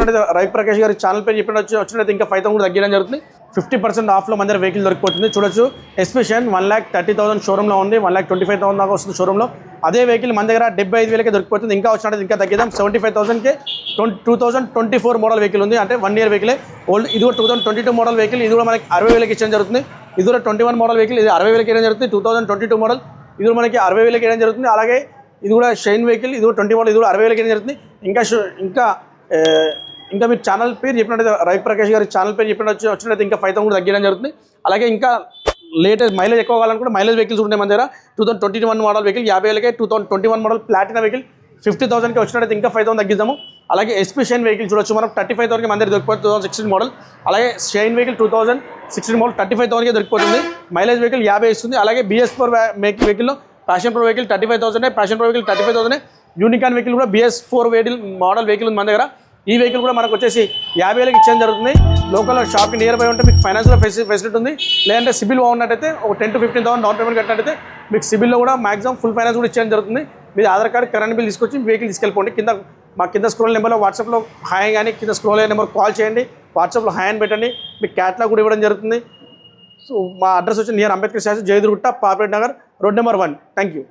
చెప్పినట్టు రవి ప్రకాష్ గారి ఛానల్ పేరు వచ్చినట్టు ఇంకా 5,000 కూడా తగ్గడం జరుగుతుంది. 50% ఆఫ్లో మన దగ్గర వెహికల్ దొరికిపోతుంది. చూడొచ్చు ఎస్పెషన్ 1,30,000 షోరూంలో ఉంది, 1,25,000 దాకా వస్తుంది షోరూంలో. అదే వెహికల్ మన దగ్గర 75,000కే దొరికిపోతుంది. ఇంకా వచ్చినట్టు ఇంకా తగ్గిద్దాం. 75,000కే 2024 మోడల్ వెహికల్ ఉంది, అంటే 1 ఇయర్ వెహికలే. ఓల్డ్ ఇది కూడా 2022 మోడల్ వెహికల్. ఇది కూడా మనకి 60,000కి ఇచ్చడం జరుగుతుంది. ఇది కూడా 21 మోడల్ వెహికల్, ఇది 60,000కి ఇవ్వడం జరుగుతుంది. 2022 మోడల్, ఇది కూడా మనకి 60,000కి ఇవ్వడం జరుగుతుంది. అలాగే ఇది కూడా షైన్ వెహికల్, ఇది కూడా 20 మోడల్, ఇది కూడా 60,000కి ఇవ్వడం జరుగుతుంది. ఇంకా మీరు ఛానల్ పేరు చెప్పినట్టు రవి ప్రకాష్ గారి ఛానల్ పేరు చెప్పినట్టు వచ్చినట్టు ఇంకా 5,000 కూడా తగ్గడం జరుగుతుంది. అలాగే ఇంకా లేటెస్ట్ మైలేజ్ ఎక్కువ కావాలనుకుంటే మైలేజ్ వెహికల్స్ ఉంటాయి మన దగ్గర. 2021 మోడల్ వెహికల్ 50,000కే, 2021 మోడల్ ప్లాటినా వెహికల్ 50,000కి వచ్చినట్టు ఇంకా 5,000 తగ్గిద్దాము. అలాగే ఎస్పీ షైన్ వెహికల్ చూడొచ్చు మనం 35,000కి మన దగ్గర దొరికిపోతుంది. 2016 మోడల్. అలాగే షైన్ వెహికల్ 2016 మోడల్ 35,000కే దొరికిపోతుంది. మైలేజ్ వెహికల్ 50 ఇస్తుంది. అలాగే BS4 వెహికల్లో Passion Pro vehicle 35,000, Passion Pro vehicle 35,000. Unicorn vehicle కూడా BS4 మోడల్ వెహికల్ ఉంది మన దగ్గర. ఈ వెహికల్ కూడా మనకు వచ్చేసి 50,000కి ఇచ్చడం జరుగుతుంది. లోకల్ షాప్కి నియర్ బై ఉంటే మీకు ఫైనాన్స్లో ఫెసిలిటీ ఉంది. లేదంటే సిబిల్ బాగున్నట్టయితే ఒక 10,000 to 15,000 డౌన్ పేమెంట్ కట్టినట్టయితే మీకు సిబిల్లో కూడా మాక్సిమం ఫుల్ ఫైనాన్స్ కూడా ఇచ్చడం జరుగుతుంది. మీరు ఆధార్ కార్డు, కరెంట్ బిల్ తీసుకొచ్చి వెహికల్ తీసుకెళ్ళిపోండి. కింద స్క్రోల్ నెంబర్లో వాట్సాప్లో హాయ్ కానీ కింద స్క్రోల్ అయ్యే నెంబర్ కాల్ చేయండి. వాట్సాప్లో హాయ్ అని పెట్టండి. మీకు క్యాట్లాగ్ కూడా ఇవ్వడం జరుగుతుంది. సో మా అడ్రస్ వచ్చి near Ambedkar statue, Jayadurgutta, Paparet Nagar, road number 1. Thank you.